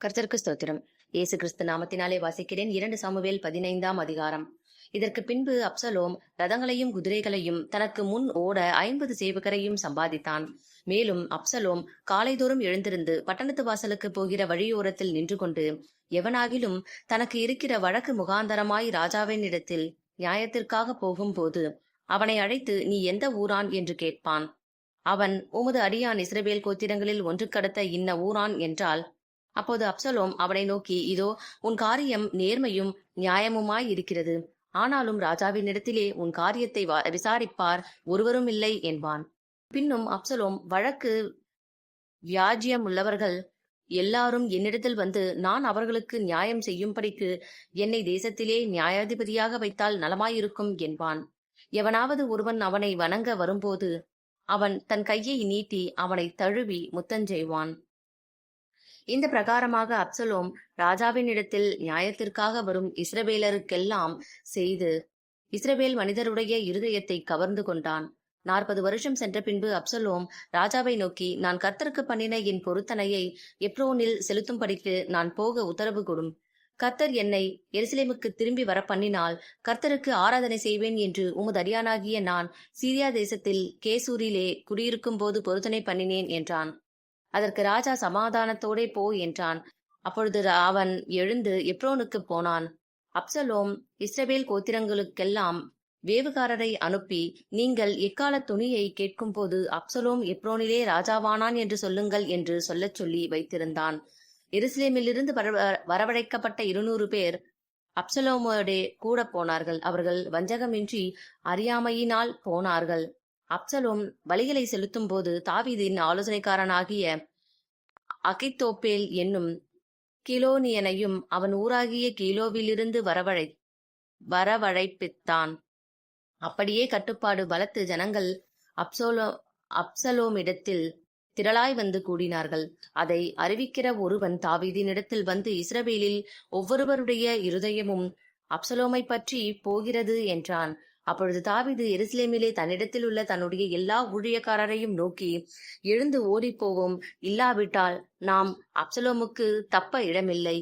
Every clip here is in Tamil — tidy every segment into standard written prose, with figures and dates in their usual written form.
கர்த்தருக்கு ஸ்தோத்திரம். இயேசு கிறிஸ்து நாமத்தினாலே வாசிக்கிறேன். 2 சாமுவேல் 15ஆம் அதிகாரம். இதற்கு பின்பு அப்சலோம் ரதங்களையும் குதிரைகளையும் தனக்கு முன் ஓட 50 சேவகரையும் சம்பாதித்தான். மேலும் அப்சலோம் காலைதோறும் எழுந்திருந்து பட்டணத்து வாசலுக்கு போகிற வழியோரத்தில் நின்று கொண்டு, எவனாகிலும் தனக்கு இருக்கிற வழக்கு முகாந்தரமாய் ராஜாவின் இடத்தில் நியாயத்திற்காக போகும்போது அவனை அழைத்து, நீ எந்த ஊரான் என்று கேட்பான். அவன், உமது அடியான் இஸ்ரவேல் கோத்திரங்களில் ஒன்றுக்கடுத்த இன்ன ஊரான் என்றால், அப்போது அப்சலோம் அவனை நோக்கி, இதோ உன் காரியம் நேர்மையும் நியாயமுமாய் இருக்கிறது. ஆனாலும் ராஜாவினிடத்திலே உன் காரியத்தை விசாரிப்பார் ஒருவரும் இல்லை என்பான். பின்னும் அப்சலோம், வழக்கு வியாஜ்யம் உள்ளவர்கள் எல்லாரும் என்னிடத்தில் வந்து, நான் அவர்களுக்கு நியாயம் செய்யும்படிக்கு என்னை தேசத்திலே நியாயாதிபதியாக வைத்தால் நலமாயிருக்கும் என்பான். எவனாவது ஒருவன் அவனை வணங்க வரும்போது அவன் தன் கையை நீட்டி அவனை தழுவி முத்தஞ்செய்வான். இந்த பிரகாரமாக அப்சலோம் ராஜாவின் இடத்தில் நியாயத்திற்காக வரும் இஸ்ரவேலருக்கெல்லாம் செய்து இஸ்ரவேல் மனிதருடைய இருதயத்தை கவர்ந்து கொண்டான். 40 வருஷம் சென்ற பின்பு அப்சலோம் ராஜாவை நோக்கி, நான் கர்த்தருக்கு பண்ணின என் பொருத்தனையை எப்ரோனில் செலுத்தும்படிக்கு நான் போக உத்தரவு கொடும். கர்த்தர் என்னை எருசலேமுக்கு திரும்பி வர பண்ணினால் கர்த்தருக்கு ஆராதனை செய்வேன் என்று உமது அடியானாகிய நான் சீரியா தேசத்தில் கேசூரிலே குடியிருக்கும் போது பொருத்தனை பண்ணினேன் என்றான். அதற்கு ராஜா சமாதானத்தோடே போ என்றான். அப்பொழுது அவன் எழுந்து எப்ரோனுக்கு போனான். அப்சலோம் இஸ்ரவேல் கோத்திரங்களுக்கெல்லாம் வேவுகாரரை அனுப்பி, நீங்கள் எக்கால துணியை கேட்கும் போது அப்சலோம் எப்ரோனிலே ராஜாவானான் என்று சொல்லுங்கள் என்று சொல்லச் சொல்லி வைத்திருந்தான். எருசலேமிலிருந்து வரவழைக்கப்பட்ட 200 பேர் அப்சலோமோடே கூட போனார்கள். அவர்கள் வஞ்சகமின்றி அறியாமையினால் போனார்கள். அப்சலோம் பலிகளை செலுத்தும் போது தாவீதின் ஆலோசனைக்காரனாகிய அகித்தோப்பேல் என்னும் கிலோனியனையும் அவன் ஊராகிய கீலோவிலிருந்து வரவழைப்பித்தான். அப்படியே கட்டுப்பாடு பலத்து ஜனங்கள் அப்சலோமிடத்தில் திரளாய் வந்து கூடினார்கள். அதை அறிவிக்கிற ஒருவன் தாவீதினிடத்தில் வந்து, இஸ்ரவேலில் ஒவ்வொருவருடைய இருதயமும் அப்சலோமை பற்றி போகிறது என்றான். அப்பொழுது தாவீது எருசலேமிலே தன்னிடத்தில் உள்ள தன்னுடைய எல்லா ஊழியக்காரரையும் நோக்கி, எழுந்து ஓடிப்போவோம், இல்லாவிட்டால் நாம் அப்சலோமுக்கு தப்ப இடமில்லை.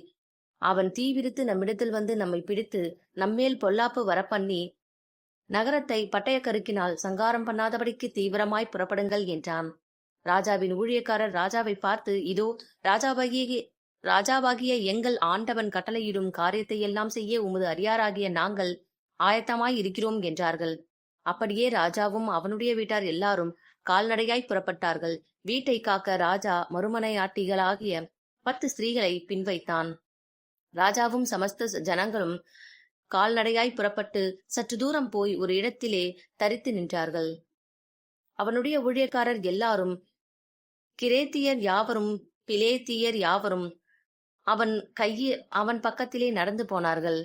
அவன் தீவிரித்து நம்மிடத்தில் வந்து நம்மை பிடித்து நம்மேல் பொல்லாப்பு வரப்பண்ணி நகரத்தை பட்டயக்கருக்கினால் சங்காரம் பண்ணாதபடிக்கு தீவிரமாய் புறப்படுங்கள் என்றான். ராஜாவின் ஊழியக்காரர் ராஜாவை பார்த்து, இதோ ராஜாவாகிய எங்கள் ஆண்டவன் கட்டளையிடும் காரியத்தை எல்லாம் செய்ய உமது அடியாராகிய நாங்கள் ஆயத்தமாய் இருக்கிறோம் என்றார்கள். அப்படியே ராஜாவும் அவனுடைய வீட்டார் எல்லாரும் கால்நடையாய் புறப்பட்டார்கள். வீட்டை காக்க ராஜா மறுமனையாட்டிகளாகிய 10 ஸ்திரீகளை பின்வைத்தான். ராஜாவும் சமஸ்த ஜனங்களும் கால்நடையாய் புறப்பட்டு சற்று தூரம் போய் ஒரு இடத்திலே தரித்து நின்றார்கள். அவனுடைய ஊழியக்காரர் எல்லாரும், கிரேத்தியர் யாவரும் பிலேத்தியர் யாவரும் அவன் பக்கத்திலே நடந்து போனார்கள்.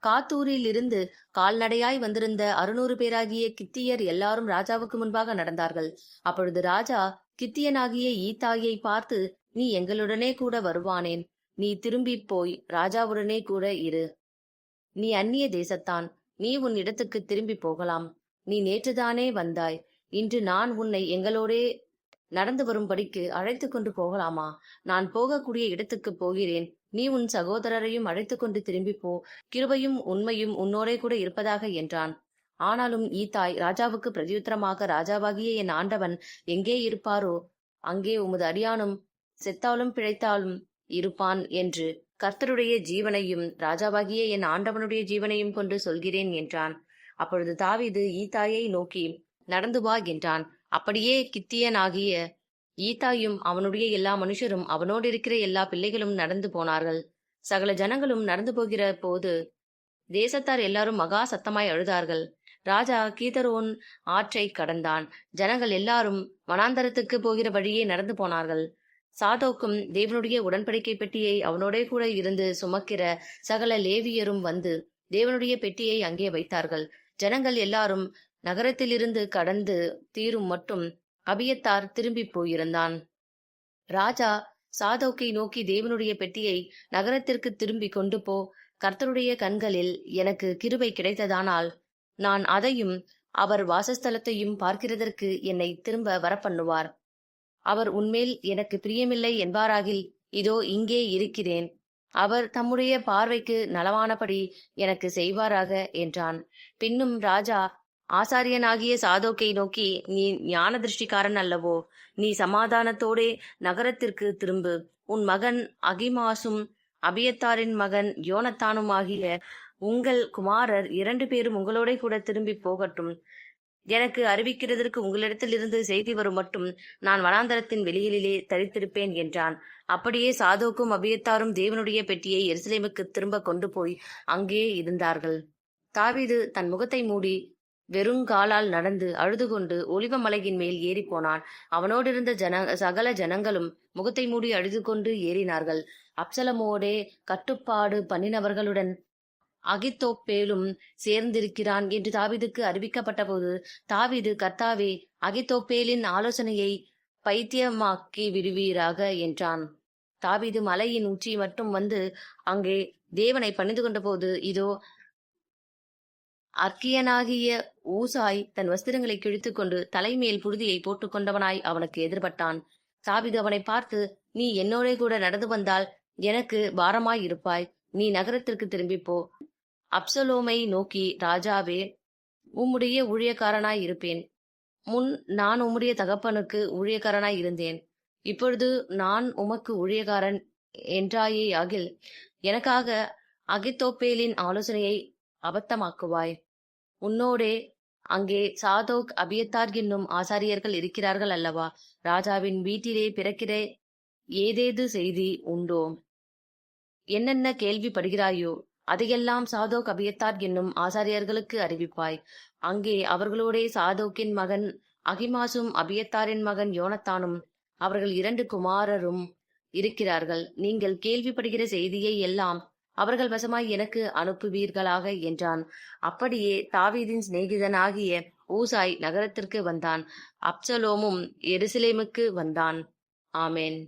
காத்தூரில் இருந்து கால்நடையாய் வந்திருந்த 600 பேராகிய கித்தியர் எல்லாரும் ராஜாவுக்கு முன்பாக நடந்தார்கள். அப்பொழுது ராஜா கித்தியனாகிய ஈத்தாயை பார்த்து, நீ எங்களுடனே கூட வருவானேன்? நீ திரும்பி போய் ராஜாவுடனே கூட இரு. நீ அந்நிய தேசத்தான், நீ உன் இடத்துக்கு திரும்பி போகலாம். நீ நேற்றுதானே வந்தாய். இன்று நான் உன்னை எங்களோடே நடந்து வரும்படிக்கு அழைத்து கொண்டு போகலாமா? நான் போகக்கூடிய இடத்துக்கு போகிறேன். நீ உன் சகோதரரையும் அழைத்து கொண்டு திரும்பி போ. கிருபையும் உண்மையும் உன்னோடே கூட இருப்பதாக என்றான். ஆனாலும் ஈத்தாய் ராஜாவுக்கு பிரதியுத்தரமாக, ராஜாவாகிய என் ஆண்டவன் எங்கே இருப்பாரோ அங்கே உமது அடியானும் செத்தாலும் பிழைத்தாலும் இருப்பான் என்று கர்த்தருடைய ஜீவனையும் ராஜாவாகிய என் ஆண்டவனுடைய ஜீவனையும் கொண்டு சொல்கிறேன் என்றான். அப்பொழுது தாவீது ஈத்தாயை நோக்கி, நடந்து வா என்றான். அப்படியே கித்தியனாகிய ஈத்தாயும் அவனுடைய எல்லா மனுஷரும் அவனோடு இருக்கிற எல்லா பிள்ளைகளும் நடந்து போனார்கள். சகல ஜனங்களும் நடந்து போகிற போது தேசத்தார் எல்லாரும் மகா சத்தமாய் அழுதார்கள். ராஜா கீதரோன் ஆற்றை கடந்தான். ஜனங்கள் எல்லாரும் வனாந்தரத்துக்கு போகிற வழியே நடந்து போனார்கள். சாதோக்கும் தேவனுடைய உடன்படிக்கை பெட்டியை அவனோடே கூட இருந்து சுமக்கிற சகல லேவியரும் வந்து தேவனுடைய பெட்டியை அங்கே வைத்தார்கள். ஜனங்கள் எல்லாரும் நகரத்திலிருந்து கடந்து தீரும் மட்டும் அபியத்தார் திரும்பி போயிருந்தான். ராஜா சாதோக்கை நோக்கி, தேவனுடைய பெட்டியை நகரத்திற்கு திரும்பி கொண்டு போ. கர்த்தருடைய கண்களில் எனக்கு கிருபை கிடைத்ததானால் நான் அதையும் அவர் வாசஸ்தலத்தையும் பார்க்கிறதற்கு என்னை திரும்ப வரப்பண்ணுவார். அவர் உன்மேல் எனக்கு பிரியமில்லை என்பாராகில், இதோ இங்கே இருக்கிறேன். அவர் தம்முடைய பார்வைக்கு நலமானபடி எனக்கு செய்வாராக என்றான். பின்னும் ராஜா ஆசாரியனாகிய சாதோக்கை நோக்கி, நீ ஞான திருஷ்டிக்காரன் அல்லவோ? நீ சமாதானத்தோடே நகரத்திற்கு திரும்பு. உன் மகன் அகிமாசும் அபியத்தாரின் மகன் யோனத்தானுமாகிய உங்கள் குமாரர் 2 பேரும் உங்களோட கூட திரும்பி போகட்டும். எனக்கு அறிவிக்கிறதற்கு உங்களிடத்தில் இருந்து செய்தி வரும் மட்டும் நான் வனாந்தரத்தின் வெளியிலே தரித்திருப்பேன் என்றான். அப்படியே சாதோக்கும் அபியத்தாரும் தேவனுடைய பெட்டியை எருசலேமுக்கு திரும்ப கொண்டு போய் அங்கே இருந்தார்கள். தாவீது தன் முகத்தை மூடி வெறுங்காலால் நடந்து அழுது கொண்டு ஒலிவ மலையின் மேல் ஏறி போனான். அவனோடிருந்த சகல ஜனங்களும் முகத்தை மூடி அழுது கொண்டு ஏறினார்கள். அப்சலமோடே கட்டுப்பாடு பண்ணினவர்களுடன் அகித்தோப்பேலும் சேர்ந்திருக்கிறான் என்று தாவீதுக்கு அறிவிக்கப்பட்ட போது, தாவீது, கர்த்தாவே, அகித்தோப்பேலின் ஆலோசனையை பைத்தியமாக்கி விடுவீராக என்றான். தாவீது மலையின் உச்சி மட்டும் வந்து அங்கே தேவனை பணிந்து கொண்ட போது, இதோ அர்க்கியனாகிய ஊசாய் தன் வஸ்திரங்களை கிழித்துக் கொண்டு தலைமேல் புழுதியை போட்டுக் கொண்டவனாய் அவனுக்கு எதிர்பட்டான். தாவீது அவனை பார்த்து, நீ என்னோட கூட நடந்து வந்தால் எனக்கு பாரமாய் இருப்பாய். நீ நகரத்திற்கு திரும்பி போ. அப்சலோமை நோக்கி, ராஜாவே, உம்முடைய ஊழியக்காரனாய் இருப்பேன். முன் நான் உம்முடைய தகப்பனுக்கு ஊழியக்காரனாய் இருந்தேன். இப்பொழுது நான் உமக்கு ஊழியக்காரன் என்றாயே ஆகில், எனக்காக அகித்தோப்பேலின் ஆலோசனையை அபத்தமாக்குவாய். உன்னோடே அங்கே சாதோக் அபியத்தார் என்னும் ஆசாரியர்கள் இருக்கிறார்கள் அல்லவா? ராஜாவின் வீட்டிலே பிறக்கிற ஏதேது செய்தி உண்டோ? என்னென்ன கேள்விப்படுகிறாயோ அதையெல்லாம் சாதோக் அபியத்தார் என்னும் ஆசாரியர்களுக்கு அறிவிப்பாய். அங்கே அவர்களோடே சாதோக்கின் மகன் அகிமாசும் அபியத்தாரின் மகன் யோனத்தானும் அவர்கள் 2 குமாரரும் இருக்கிறார்கள். நீங்கள் கேள்விப்படுகிற செய்தியை எல்லாம் அவர்கள் வசமாய் எனக்கு அனுப்புவீர்களாக என்றான். அப்படியே தாவீதின் சிநேகிதனாகிய ஊசாய் நகரத்திற்கு வந்தான். அப்சலோமும் எருசலேமுக்கு வந்தான். ஆமென்.